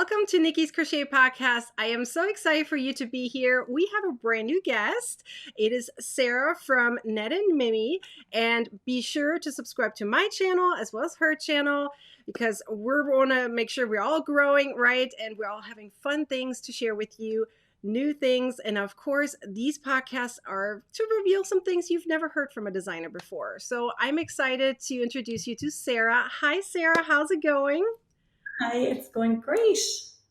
Welcome to Nicki's Crochet Podcast. I am so excited for you to be here. We have a brand new guest. It is Sarah from Ned and Mimi. And be sure to subscribe to my channel as well as her channel because we're going to make sure we're all growing, right? And we're all having fun things to share with you, new things. And of course, these podcasts are to reveal some things you've never heard from a designer before. So I'm excited to introduce you to Sarah. Hi, Sarah. How's it going? Hi, it's going great.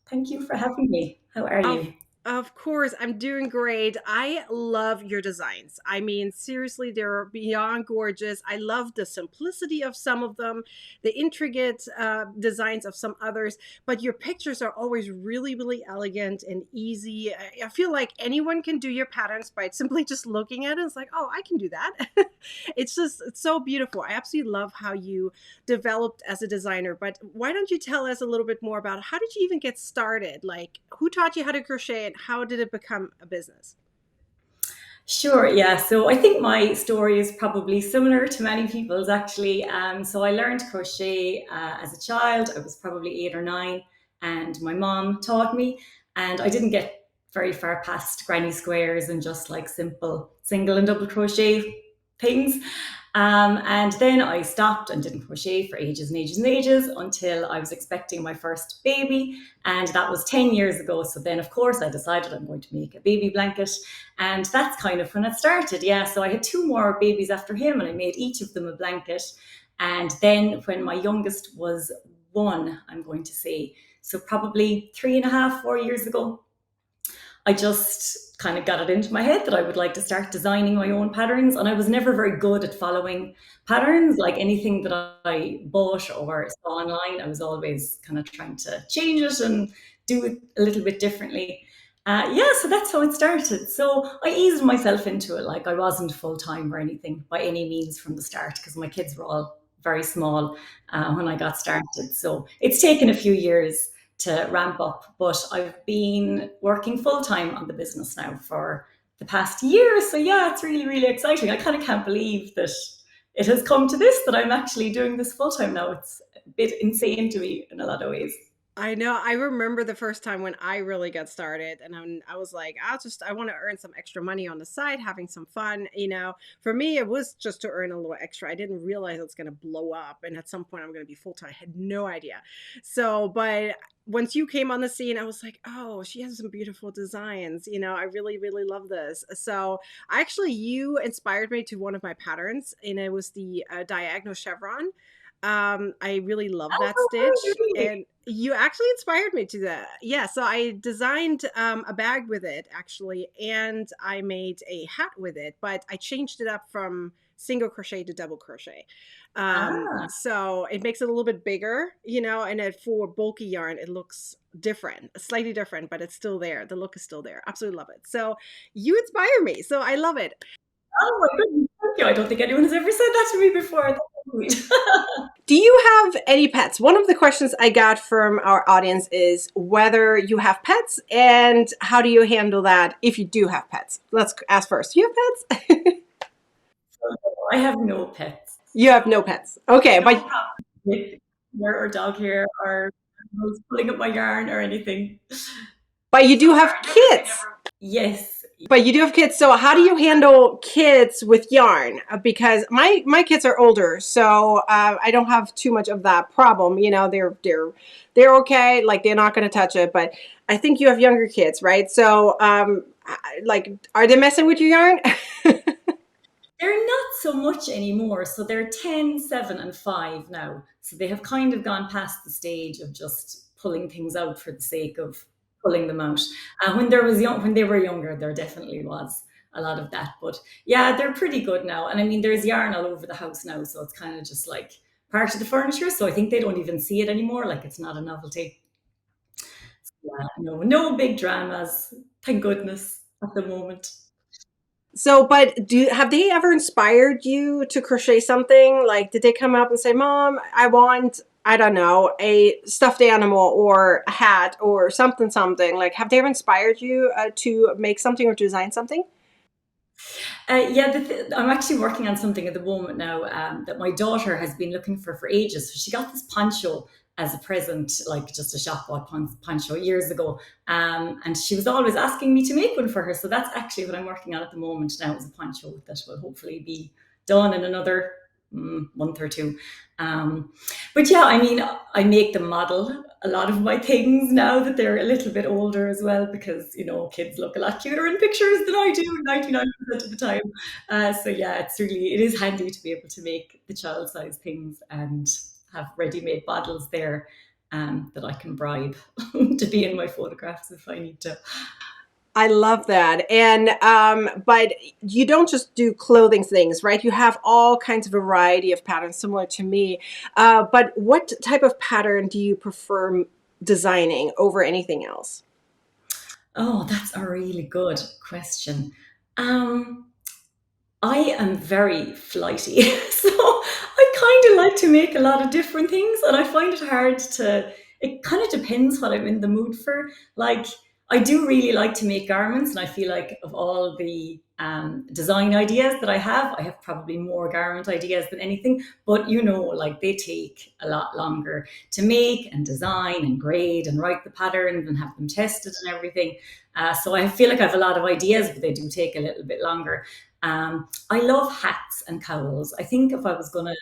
Thank you for having me. How are Of you? of course, I'm doing great. I love your designs. I mean, seriously, they're beyond gorgeous. I love the simplicity of some of them, the intricate designs of some others, but your pictures are always really, really elegant and easy. I feel like anyone can do your patterns by simply just looking at it. It's like, oh, I can do that. It's so beautiful. I absolutely love how you developed as a designer. But why don't you tell us a little bit more about how did you even get started? Like, who taught you how to crochet and how did it become a business? Sure, yeah. So I think my story is probably similar to many people's actually. So I learned crochet as a child. I was probably 8 or 9, and my mom taught me. And I didn't get very far past granny squares and just like simple single and double crochet things. And then I stopped and didn't crochet for ages and ages and ages until I was expecting my first baby. And that was 10 years ago. So then, of course, I decided I'm going to make a baby blanket. And that's kind of when it started. Yeah. So I had 2 more babies after him, and I made each of them a blanket. And then when my youngest was 1, I'm going to say, so probably 3.5, 4 years ago, I just kind of got it into my head that I would like to start designing my own patterns. And I was never very good at following patterns. Like anything that I bought or saw online, I was always kind of trying to change it and do it a little bit differently. Yeah, so that's how it started. So I eased myself into it. Like I wasn't full time or anything by any means from the start because my kids were all very small when I got started. So it's taken a few years to ramp up. But I've been working full time on the business now for the past year. So yeah, it's really, really exciting. I kind of can't believe that it has come to this, that I'm actually doing this full time now. It's a bit insane to me in a lot of ways. I know. I remember the first time when I really got started, and I was like, I want to earn some extra money on the side, having some fun. For me, it was just to earn a little extra. I didn't realize it's going to blow up, and at some point, I'm going to be full time. I had no idea. So, but once you came on the scene, I was like, oh, she has some beautiful designs. I really, really love this. So, you inspired me to one of my patterns, and it was the diagonal chevron. I really love that Oh, stitch, really? and you actually inspired me to that. Yeah, so I designed a bag with it actually, and I made a hat with it, but I changed it up from single crochet to double crochet. Ah, So it makes it a little bit bigger, and for bulky yarn, it looks different, slightly different, but it's still there. The look is still there. Absolutely love it. So you inspire me. So I love it. oh my goodness. Thank you. I don't think anyone has ever said that to me before. That's so sweet. Do you have any pets? One of the questions I got from our audience is whether you have pets and how do you handle that if you do have pets? Let's ask first. Do you have pets? I have no pets. You have no pets. Okay, No but problem with or dog hair or animals pulling up my yarn or anything. you do have kids. Yes. But you do have kids, so how do you handle kids with yarn? Because my kids are older, so I don't have too much of that problem. They're okay, like they're not going to touch it. But I think you have younger kids, right? So like, are they messing with your yarn? They're not so much anymore. So they're 10, 7, and 5 now. So they have kind of gone past the stage of just pulling things out for the sake of pulling them out. When they were younger, there definitely was a lot of that. But yeah, they're pretty good now. And I mean, there's yarn all over the house now, so it's kind of just like part of the furniture. So I think they don't even see it anymore. Like it's not a novelty. Yeah, no big dramas. Thank goodness at the moment. So, but have they ever inspired you to crochet something? Like, did they come up and say, "Mom, I want, I don't know, a stuffed animal or a hat or something, something"? Like, have they ever inspired you to make something or design something? Yeah, I'm actually working on something at the moment now that my daughter has been looking for ages. So she got this poncho as a present, like just a shop bought poncho years ago. And she was always asking me to make one for her. So that's actually what I'm working on at the moment now, is a poncho that will hopefully be done in another month or two. Um, but yeah, I mean, I make them model a lot of my things now that they're a little bit older as well, because kids look a lot cuter in pictures than I do 99% of the time. So yeah, it is handy to be able to make the child size things and have ready-made models there, that I can bribe to be in my photographs if I need to. I love that. And but you don't just do clothing things, right? You have all kinds of variety of patterns similar to me. But what type of pattern do you prefer designing over anything else? Oh, that's a really good question. Um, I am very flighty, so I kind of like to make a lot of different things, and I find it hard to. It kind of depends what I'm in the mood for. Like, I do really like to make garments, and I feel like of all the design ideas that I have probably more garment ideas than anything. But like they take a lot longer to make and design and grade and write the patterns and have them tested and everything. So I feel like I have a lot of ideas, but they do take a little bit longer. I love hats and cowls. I think if I was going to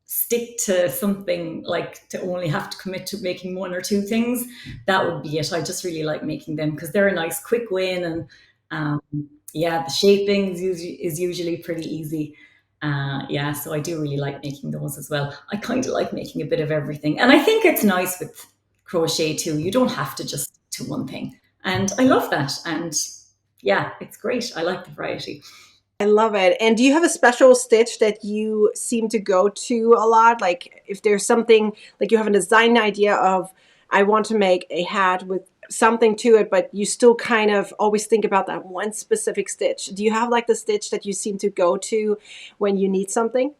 stick to something, like to only have to commit to making one or two things, that would be it. I just really like making them because they're a nice quick win. And um, yeah, the shaping is usually pretty easy. Yeah, so I do really like making those as well. I kind of like making a bit of everything. And I think it's nice with crochet too. You don't have to just to one thing. And I love that. And yeah, it's great. I like the variety. I love it. And do you have a special stitch that you seem to go to a lot? Like if there's something like you have a design idea of, I want to make a hat with something to it, but you still kind of always think about that one specific stitch. Do you have like the stitch that you seem to go to when you need something?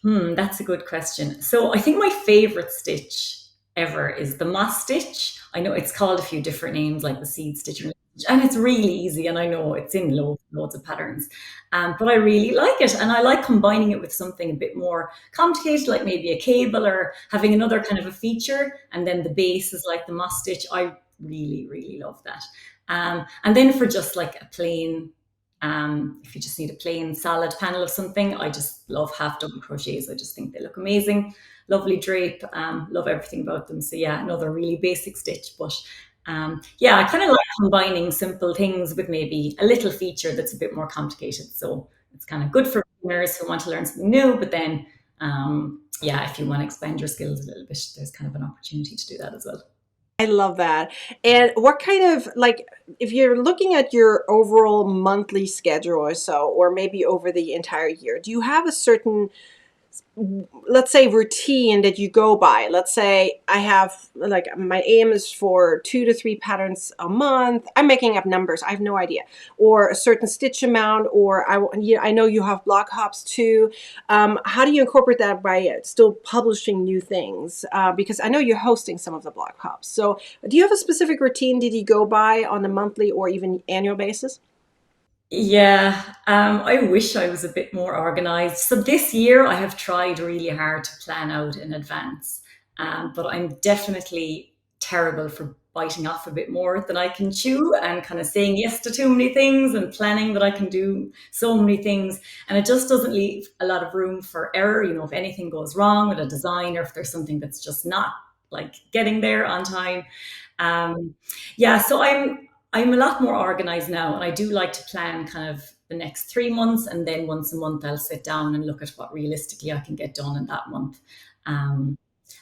That's a good question. So I think my favorite stitch ever is the moss stitch. I know it's called a few different names, like the seed stitch, and it's really easy. And I know it's in loads of patterns, but I really like it, and I like combining it with something a bit more complicated, like maybe a cable or having another kind of a feature, and then the base is like the moss stitch. I really, really love that. And then for just like a plain if you just need a plain solid panel of something, I just love half double crochets. I just think they look amazing. Lovely drape. Love everything about them. So yeah, another really basic stitch. But yeah, I kind of like combining simple things with maybe a little feature that's a bit more complicated. So it's kind of good for beginners who want to learn something new. But then, yeah, if you want to expand your skills a little bit, there's kind of an opportunity to do that as well. I love that. And what kind of like, if you're looking at your overall monthly schedule or so, or maybe over the entire year, do you have a certain, let's say, routine that you go by? Let's say I have like my aim is for 2 to 3 patterns a month. I'm making up numbers, I have no idea. Or a certain stitch amount, or I know you have blog hops too. How do you incorporate that by still publishing new things? Because I know you're hosting some of the blog hops. So do you have a specific routine that you go by on a monthly or even annual basis? Yeah, I wish I was a bit more organized. So this year I have tried really hard to plan out in advance, but I'm definitely terrible for biting off a bit more than I can chew and kind of saying yes to too many things and planning that I can do so many things. And it just doesn't leave a lot of room for error. If anything goes wrong with a design or if there's something that's just not like getting there on time. Um, yeah, so I'm a lot more organized now, and I do like to plan kind of the next 3 months, and then once a month I'll sit down and look at what realistically I can get done in that month. Um,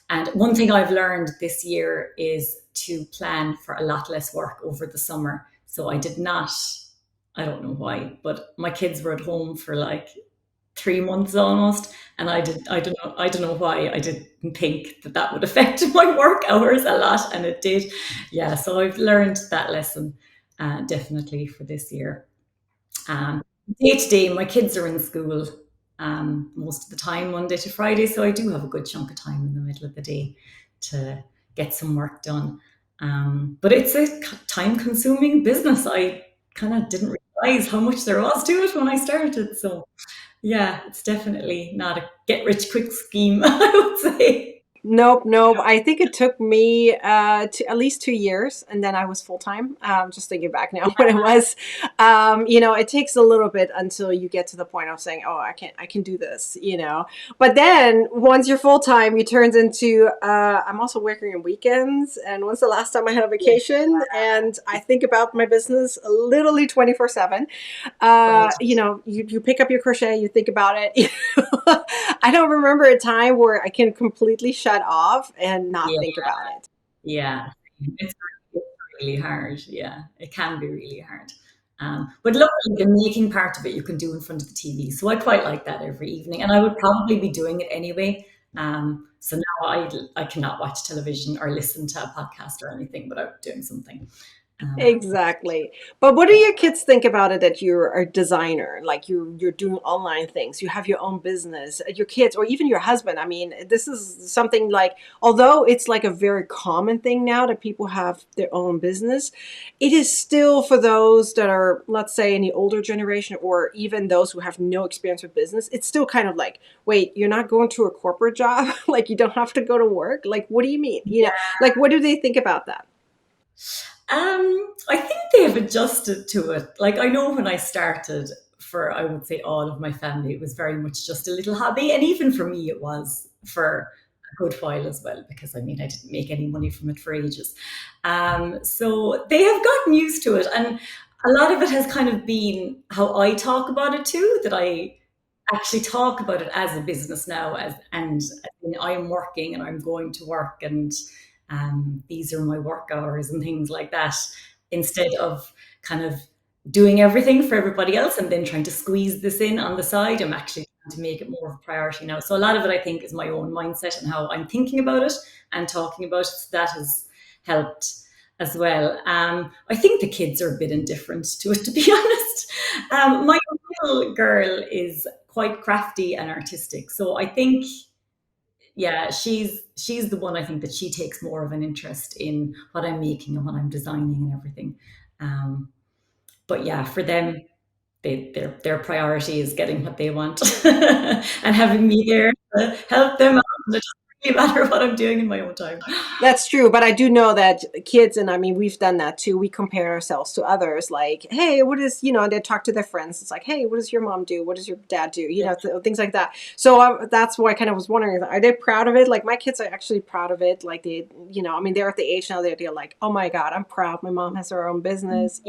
and one thing I've learned this year is to plan for a lot less work over the summer. So I did not, I don't know why, but my kids were at home for like 3 months almost, and I don't know why I didn't think that that would affect my work hours a lot, and it did. Yeah, so I've learned that lesson definitely for this year. um, Day to day, my kids are in school most of the time, Monday to Friday, so I do have a good chunk of time in the middle of the day to get some work done. But it's a time consuming business. I kind of didn't realize how much there was to it when I started. So yeah, it's definitely not a get rich quick scheme, I would say. Nope, nope. I think it took me at least 2 years, and then I was full time. Just thinking back now, when it was, it takes a little bit until you get to the point of saying, "Oh, I can do this," But then once you're full time, you turns into, I'm also working on weekends, and when's the last time I had a Yeah, vacation? And I think about my business literally 24/7. right. You pick up your crochet, you think about it. I don't remember a time where I can completely shut off and not Yeah, think about it. yeah. It's really hard. Yeah, it can be really hard. But luckily, the making part of it you can do in front of the TV. So I quite like that every evening, and I would probably be doing it anyway. So now I cannot watch television or listen to a podcast or anything without doing something. But Exactly. But what do your kids think about it that you're a designer, like you're doing online things, you have your own business, your kids or even your husband? I mean, this is something like, although it's like a very common thing now that people have their own business, it is still for those that are, let's say, in the older generation or even those who have no experience with business, it's still kind of like, wait, you're not going to a corporate job? Like you don't have to go to work? Like, what do you mean? Like what do they think about that? I think they've adjusted to it. Like I know when I started, for I would say all of my family, it was very much just a little hobby, and even for me, it was for a good while as well. Because I mean, I didn't make any money from it for ages. So they have gotten used to it, and a lot of it has kind of been how I talk about it too. That I actually talk about it as a business now, and I'm working and I'm going to work, and these are my work hours and things like that, instead of kind of doing everything for everybody else and then trying to squeeze this in on the side. I'm actually trying to make it more of a priority now. So a lot of it, I think, is my own mindset and how I'm thinking about it and talking about it. So that has helped as well. I think the kids are a bit indifferent to it, to be honest. My little girl is quite crafty and artistic, so I think yeah, she's the one I think that she takes more of an interest in what I'm making and what I'm designing and everything. Um, but yeah, for them, their priority is getting what they want and having me there to help them out. And it doesn't really matter what I'm doing in my own time. That's true, but I do know that kids, and I mean, we've done that too. We compare ourselves to others, like, hey, what is, they talk to their friends. It's like, hey, what does your mom do? What does your dad do? Yeah, Things like that. So that's why I kind of was wondering, are they proud of it? Like, my kids are actually proud of it. Like, I mean, they're at the age now that they're like, oh my God, I'm proud. My mom has her own business,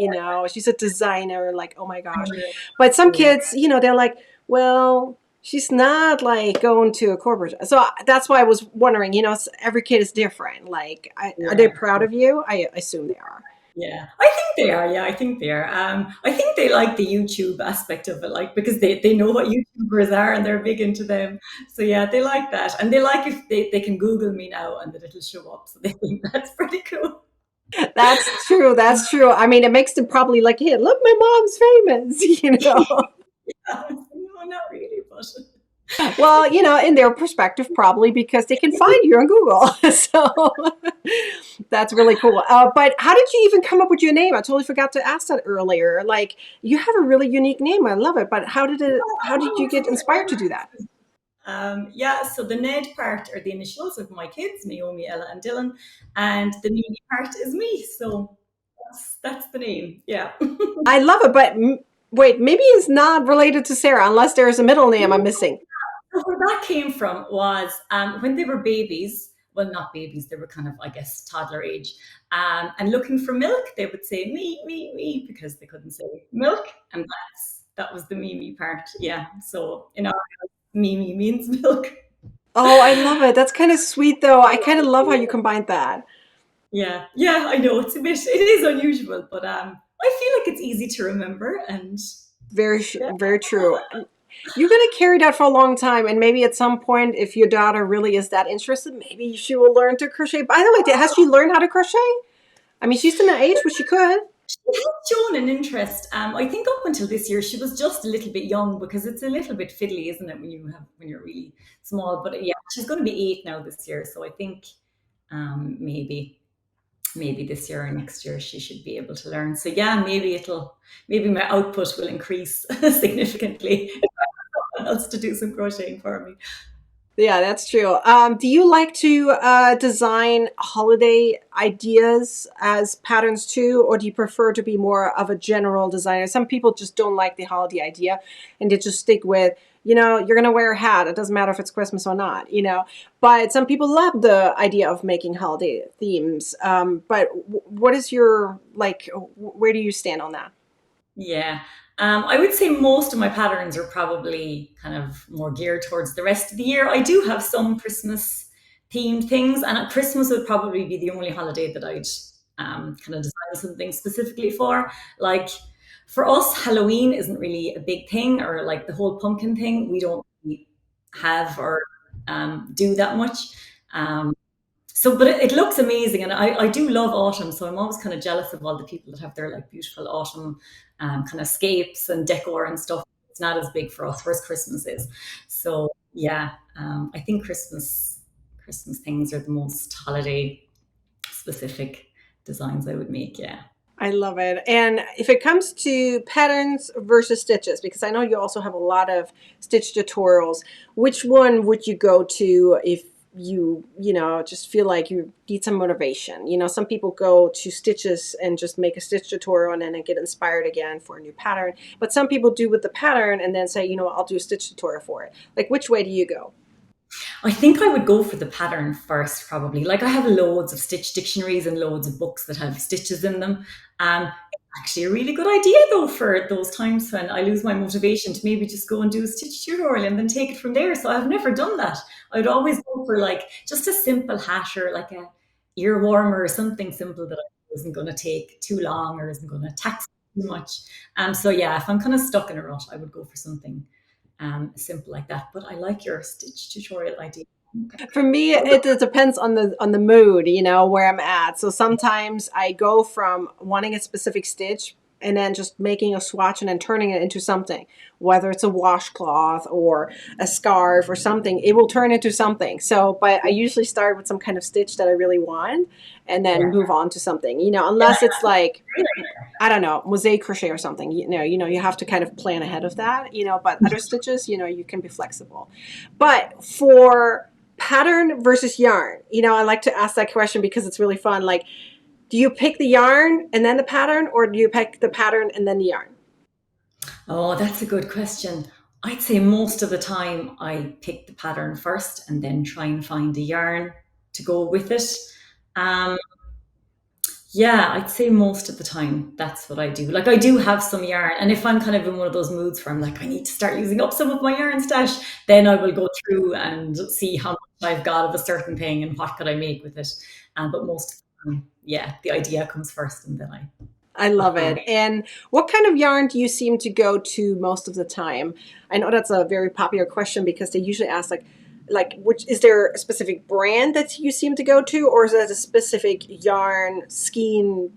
she's a designer. Like, oh my gosh. But some yeah, kids, they're like, well, she's not like going to a corporate. So that's why I was wondering, every kid is different. Like, are they yeah. proud of you? I assume they are. Yeah, I think they are. Yeah, I think they are. I think they like the YouTube aspect of it, like because they know what YouTubers are and they're big into them. So yeah, they like that, and they like if they can Google me now and that it'll show up. So they think that's pretty cool. That's true. That's true. I mean, it makes them probably like, hey, look, my mom's famous, No, not really, but Well, in their perspective, probably because they can find you on Google. So that's really cool. But how did you even come up with your name? I totally forgot to ask that earlier. Like, you have a really unique name. I love it. But how did you get inspired to do that? yeah. So the Ned part are the initials of my kids, Naomi, Ella, and Dylan, and the Mimi part is me. So that's the name. Yeah. I love it. But wait, maybe it's not related to Sarah unless there's a middle name I'm missing. So where that came from was when they were babies, well, not babies, they were kind of, I guess, toddler age, and looking for milk, they would say me, because they couldn't say milk, and that was the me part. Yeah. So in our house, me means milk. Oh, I love it. That's kind of sweet, though. I kind of love how you combined that. Yeah, yeah, I know it is unusual, but I feel like it's easy to remember, and yeah, Very true. You're going to carry that for a long time, and maybe at some point, if your daughter really is that interested, maybe she will learn to crochet. By the way, has she learned how to crochet? I mean, she's in the age where she could. she has shown an interest. I think up until this year, she was just a little bit young because it's a little bit fiddly, isn't it, when you're really small? But yeah, she's going to be 8 now this year, so I think maybe. maybe this year or next year she should be able to learn. So yeah, maybe my output will increase significantly if I have someone else to do some crocheting for me. Yeah, that's true. Do you like to design holiday ideas as patterns too, or do you prefer to be more of a general designer? Some people just don't like the holiday idea and they just stick with, you're going to wear a hat. It doesn't matter if it's Christmas or not. But some people love the idea of making holiday themes. But what is your, like, where do you stand on that? Yeah. I would say most of my patterns are probably kind of more geared towards the rest of the year. I do have some Christmas themed things, and Christmas would probably be the only holiday that I'd kind of design something specifically for. Like for us, Halloween isn't really a big thing, or like the whole pumpkin thing, we don't really have or do that much. Um, but it looks amazing, and I do love autumn. So I'm always kind of jealous of all the people that have their like beautiful autumn kind of scapes and decor and stuff. It's not as big for us, whereas Christmas is. So yeah, I think Christmas things are the most holiday specific designs I would make. Yeah. I love it. And if it comes to patterns versus stitches, because I know you also have a lot of stitch tutorials, which one would you go to if just feel like you need some motivation? Some people go to stitches and just make a stitch tutorial and then get inspired again for a new pattern. But some people do with the pattern and then say, I'll do a stitch tutorial for it. Like, which way do you go? I think I would go for the pattern first, probably. Like I have loads of stitch dictionaries and loads of books that have stitches in them. It's actually a really good idea though for those times when I lose my motivation to maybe just go and do a stitch tutorial and then take it from there. So I've never done that. I'd always go for like just a simple hat or like a ear warmer or something simple that I isn't going to take too long or isn't going to tax too much. So yeah, if I'm kind of stuck in a rut, I would go for something simple like that. But I like your stitch tutorial idea. Okay. For me, it depends on the mood, where I'm at. So sometimes I go from wanting a specific stitch and then just making a swatch and then turning it into something, whether it's a washcloth or a scarf or something, it will turn into something. So, but I usually start with some kind of stitch that I really want and then Yeah. move on to something, unless it's like, I don't know, mosaic crochet or something. You have to kind of plan ahead of that. But other stitches, you can be flexible. But for pattern versus yarn, I like to ask that question because it's really fun. Like, do you pick the yarn and then the pattern, or do you pick the pattern and then the yarn? Oh, that's a good question. I'd say most of the time I pick the pattern first and then try and find a yarn to go with it. Um, Yeah, I'd say most of the time that's what I do. Like I do have some yarn, and if I'm kind of in one of those moods where I'm like, I need to start using up some of my yarn stash, then I will go through and see how much I've got of a certain thing and what could I make with it. But most of the time, yeah, the idea comes first, and then I I love follow. it. And what kind of yarn do you seem to go to most of the time? I know that's a very popular question because they usually ask like which is there a specific brand that you seem to go to, or is it a specific yarn skein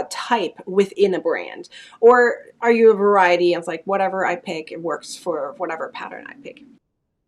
type within a brand, or are you a variety of like whatever I pick, it works for whatever pattern I pick?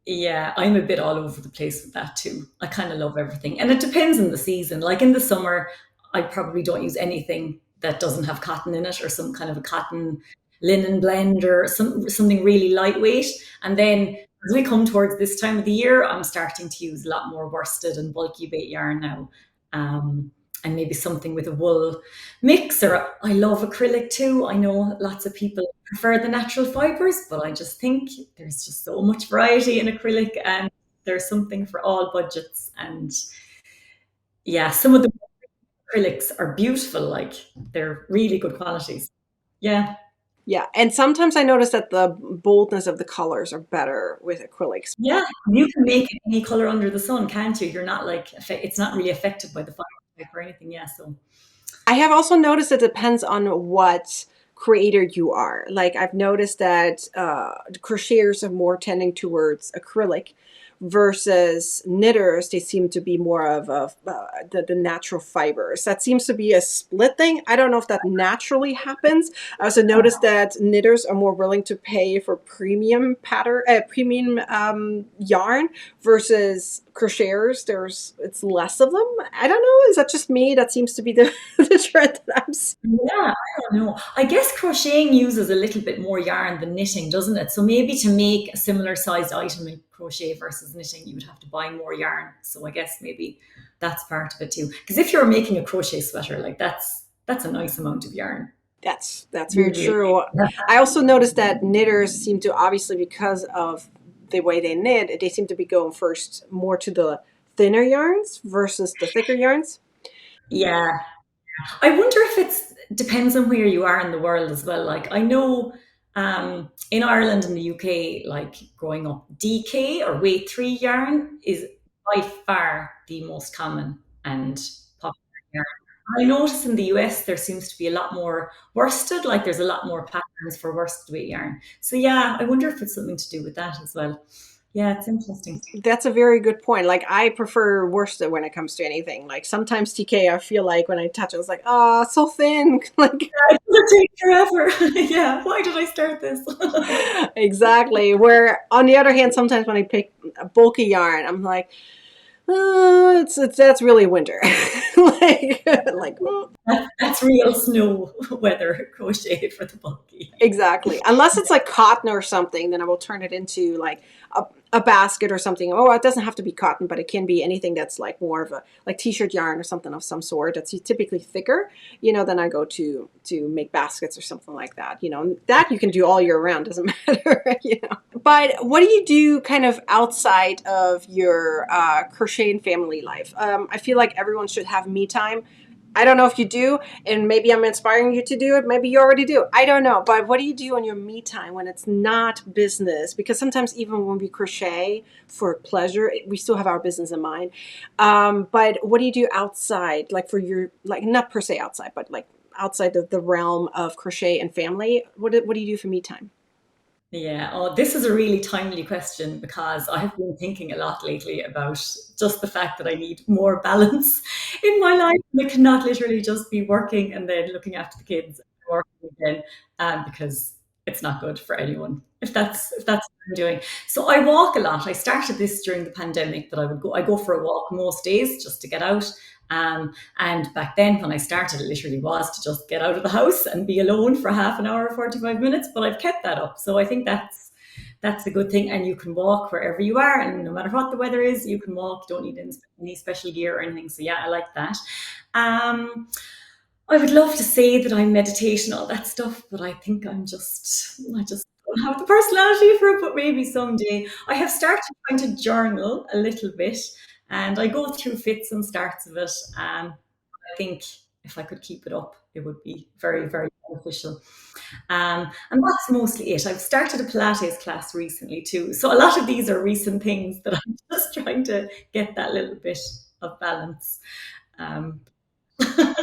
Yeah, I'm a bit all over the place with that too. I kind of love everything. And it depends on the season. Like in the summer, I probably don't use anything that doesn't have cotton in it or some kind of a cotton linen blend or something really lightweight. And then as we come towards this time of the year, I'm starting to use a lot more worsted and bulky bait yarn now. Um, and maybe something with a wool mix, or I love acrylic too. I know lots of people prefer the natural fibers, but I just think there's just so much variety in acrylic and there's something for all budgets. And yeah, some of the acrylics are beautiful, like they're really good qualities. Yeah. Yeah, and sometimes I notice that the boldness of the colors are better with acrylics. Yeah. You can make it any color under the sun, can't you? You're not like, it's not really affected by the fire type or anything. Yeah. So, I have also noticed it depends on what creator you are. Like I've noticed that the crocheters are more tending towards acrylic, versus knitters, they seem to be more of the natural fibers. That seems to be a split thing. I don't know if that naturally happens. I also noticed that knitters are more willing to pay for premium pattern, premium yarn versus crocheters. It's less of them. I don't know. Is that just me? That seems to be the the trend that I'm seeing. Yeah, I don't know. I guess crocheting uses a little bit more yarn than knitting, doesn't it? So maybe to make a similar sized item in crochet versus knitting, you would have to buy more yarn. So I guess maybe that's part of it too. Because if you're making a crochet sweater, like that's a nice amount of yarn. That's very Usually. true. I also noticed that knitters seem to, obviously because of the way they knit, they seem to be going first more to the thinner yarns versus the thicker yarns. Yeah. I wonder if it's depends on where you are in the world as well. Like I know in Ireland and the UK, like growing up, DK or weight three yarn is by far the most common and popular yarn. I notice in the US there seems to be a lot more worsted, like there's a lot more patterns for worsted weight yarn. So yeah, I wonder if it's something to do with that as well. Yeah, it's interesting. That's a very good point. Like I prefer worsted when it comes to anything. Like sometimes TK, I feel like when I touch it, it's like, oh, so thin. Like It will take forever. Yeah, why did I start this? exactly. Where on the other hand, sometimes when I pick a bulky yarn, I'm like, it's that's really winter. like That's real snow weather crochet for the bulky. exactly. Unless it's like cotton or something, then I will turn it into like a basket or something. Oh, it doesn't have to be cotton, but it can be anything that's like more of a like t-shirt yarn or something of some sort that's typically thicker. Then I go to make baskets or something like that. That you can do all year round, doesn't matter. But what do you do kind of outside of your crochet and family life? I feel like everyone should have me time. I don't know if you do, and maybe I'm inspiring you to do it. Maybe you already do. I don't know. But what do you do on your me time when it's not business? Because sometimes even when we crochet for pleasure, we still have our business in mind. But what do you do outside, like for your, like not per se outside, but like outside of the realm of crochet and family? What do you do for me time? Yeah, oh, this is a really timely question because I have been thinking a lot lately about just the fact that I need more balance in my life. I cannot literally just be working and then looking after the kids and working again, because it's not good for anyone if that's what I'm doing. So I walk a lot. I started this during the pandemic that I go for a walk most days just to get out. And back then, when I started, it literally was to just get out of the house and be alone for half an hour, 45 minutes. But I've kept that up. So I think that's a good thing. And you can walk wherever you are. And no matter what the weather is, you can walk. You don't need any special gear or anything. So yeah, I like that. I would love to say that I meditate and all that stuff, but I just don't have the personality for it, but maybe someday. I have started trying to journal a little bit and I go through fits and starts of it. I think if I could keep it up, it would be very, very beneficial. And that's mostly it. I've started a Pilates class recently too. So a lot of these are recent things that I'm just trying to get that little bit of balance. Um,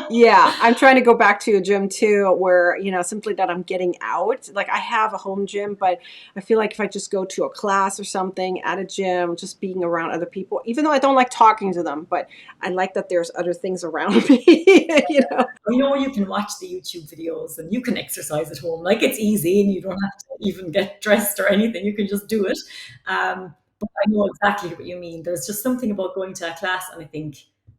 Yeah, I'm trying to go back to a gym too, where, simply that I'm getting out. Like I have a home gym, but I feel like if I just go to a class or something at a gym, just being around other people, even though I don't like talking to them, but I like that there's other things around me. You can watch the YouTube videos and you can exercise at home. Like it's easy and you don't have to even get dressed or anything. You can just do it. But I know exactly what you mean. There's just something about going to a class, and I think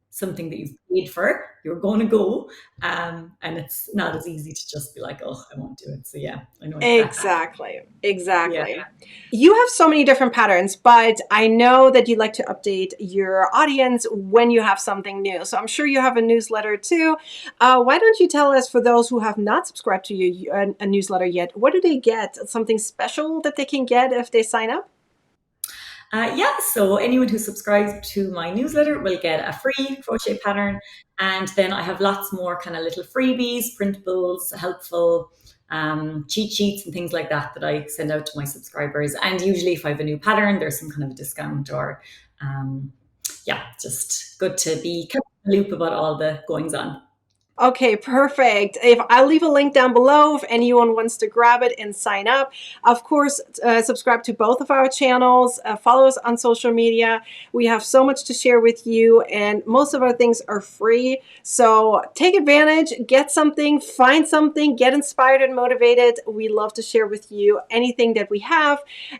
something that you've paid for, you're going to go. And it's not as easy to just be like, oh, I won't do it. So yeah, I know exactly. Exactly. Yeah. Exactly. You have so many different patterns, but I know that you like to update your audience when you have something new. So I'm sure you have a newsletter too. Why don't you tell us, for those who have not subscribed to a newsletter yet, what do they get? Something special that they can get if they sign up? Yeah, so anyone who subscribes to my newsletter will get a free crochet pattern. And then I have lots more kind of little freebies, printables, helpful cheat sheets and things like that I send out to my subscribers. And usually if I have a new pattern, there's some kind of a discount or, yeah, just good to be kept in the loop about all the goings on. Okay, perfect. If I'll leave a link down below if anyone wants to grab it and sign up. Of course, subscribe to both of our channels. Follow us on social media. We have so much to share with you, and most of our things are free. So take advantage, get something, find something, get inspired and motivated. We love to share with you anything that we have.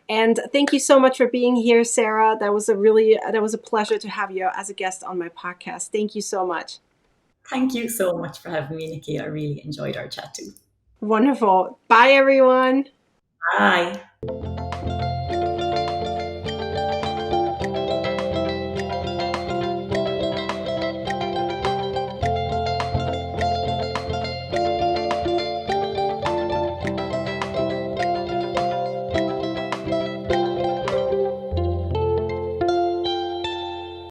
And thank you so much for being here, Sarah. That was a pleasure to have you as a guest on my podcast. Thank you so much. Thank you so much for having me, Nikki. I really enjoyed our chat too. Wonderful. Bye, everyone. Bye.